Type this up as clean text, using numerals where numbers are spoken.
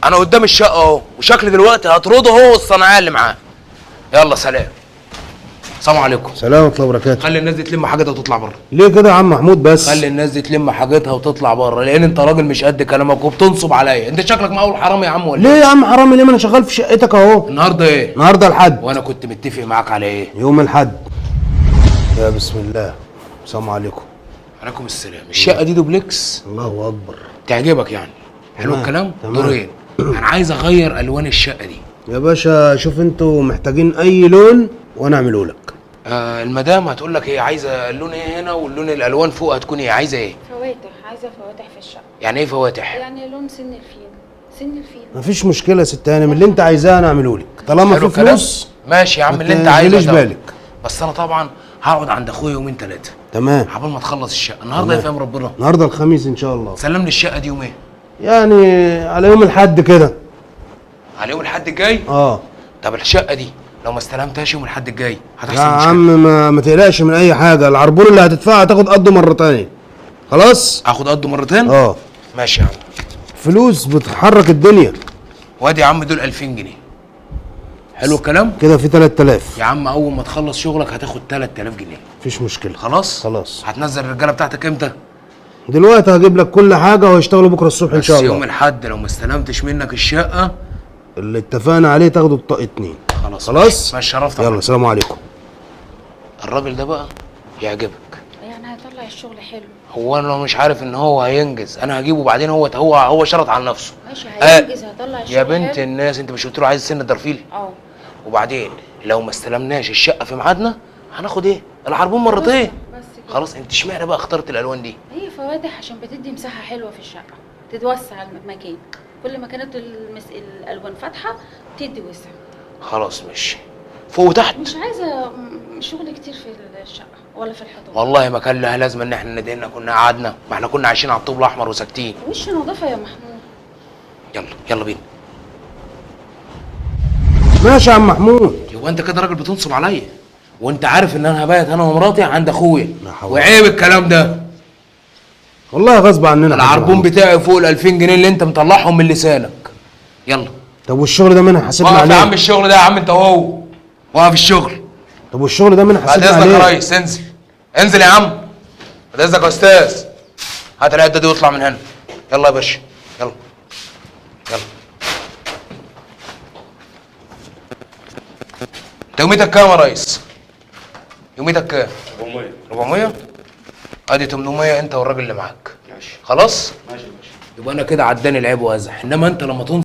انا قدام الشقه اهو، وشكل دلوقتي هطرده هو والصناعيه اللي معاه. يلا سلام. السلام عليكم. سلام ورحمه الله وبركاته. خلي الناس دي تلم حاجتها وتطلع بره. ليه كده يا عم محمود بس؟ خلي الناس دي تلم حاجتها وتطلع بره، لان انت راجل مش قد كلامك وبتنصب عليا. انت شكلك مقاول حرامي يا عم ولا ليه يا عم حرامي؟ ليه؟ ما انا شغال في شقتك اهو. النهارده ايه؟ النهارده الحد. وانا كنت متفق معاك على ايه؟ يوم الحد. يا بسم الله. السلام عليكم. عليكم السلام. الشقه دي دوبلكس. الله اكبر. تعجبك يعني؟ حلو تمام. الكلام؟ تمام. دورين. انا عايز اغير الوان الشقه دي. يا باشا شوف انتوا محتاجين اي لون وانا اعمله لك. المدام هتقول لك ايه؟ عايزه اللون ايه هنا، واللون الالوان فوق هتكون ايه؟ عايزه ايه؟ فواتح، عايزه فواتح في الشقه. يعني ايه فواتح؟ يعني لون سن الفيل. سن الفيل. مفيش مشكله يا ست هانم، اللي انت عايزاه انا اعمله لك طالما حلو في الكلام؟ فلوس. ماشي يا عم، ما اللي انت عايزه تشغليش ده. بالك. بس انا طبعا هقعد عند اخويا يومين ثلاثه تمام. عبال ما تخلص الشقه. النهارده يفهم ربنا. النهارده الخميس ان شاء الله. سلم لي الشقه دي يومين. يعني على يوم الحد كده. على يوم الحد الجاي؟ اه. طب الشقه دي لو ما استلمتهاش يوم الحد الجاي يا هتحصل مشكله. عم ما تقلقش من اي حاجه، العربون اللي هتدفعه هتاخد قده مرتين. خلاص؟ هاخد قده مرتين؟ اه. ماشي يا عم. فلوس بتحرك الدنيا. وادي يا عم دول 2000 جنيه. حلو الكلام؟ كده في 3000. يا عم اول ما تخلص شغلك هتاخد 3000 جنيه. مفيش مشكله. خلاص؟ خلاص. هتنزل الرجاله بتاعتك امتى؟ دلوقتي هجيب لك كل حاجه وهيشتغلوا بكره الصبح ان شاء بس الله. يوم الحد لو ما استلمتش منك الشقه اللي اتفقنا عليه تاخده الطاق 2. خلاص. خلاص؟ ماشي شرفت. يلا سلام عليكم. الراجل ده بقى يعجبك. يعني هيطلع الشغل حلو. هو انا مش عارف ان هو هينجز، انا هجيبه بعدين. هو شرط على نفسه. ماشي هينجز. هيطلع الشغل يا بنت حلو. الناس، انت مش قلت له عايز سن الدرفيل؟ اه. وبعدين لو ما استلمناش الشقه في ميعادنا هناخد ايه؟ العربون مرتين. بس كده. خلاص. انت اشمعنى بقى اخترت الالوان دي؟ هي فواتح عشان بتدي مساحه حلوه في الشقه، تتوسع المكان. كل ما كانت الالوان فاتحه تدي وسع. خلاص ماشي. فوق وتحت. مش عايزه شغل كتير في الشقه ولا في الحيطان. والله ما كان لها لازمه ان احنا ندهنا، كنا قعدنا، ما احنا كنا عايشين على الطوب الاحمر وساكتين. وش نظافه يا محمود. يلا يلا بينا. ماشي يا عم محمود. هو انت كده راجل بتنصب عليا، وانت عارف ان انا هبيت انا ومراتي عند اخويا، لا حول. وعيب الكلام ده. والله غصب عننا. العربون بتاعي فوق ال 2000 جنيه اللي انت مطلعهم من لسانك. يلا. طب والشغل ده مين هيحاسبنا وقف عليه؟ يا عم الشغل ده يا عم، انت وهو وقف الشغل. طب والشغل ده مين بعد هيحاسبنا اذنك عليه؟ يا ريس انزل. انزل يا عم. بعد اذنك يا استاذ. هات العده دي واطلع من هنا. يلا يا باشا. يلا يلا. انت يوميتك كام يا ريس؟ يوميتك كام؟ 400. 400؟ ادي 800 انت والراجل اللي معاك. ماشي. خلاص؟ ماشي يا باشا. يبقى انا كده عداني العيب وازح، انما انت لما تنصب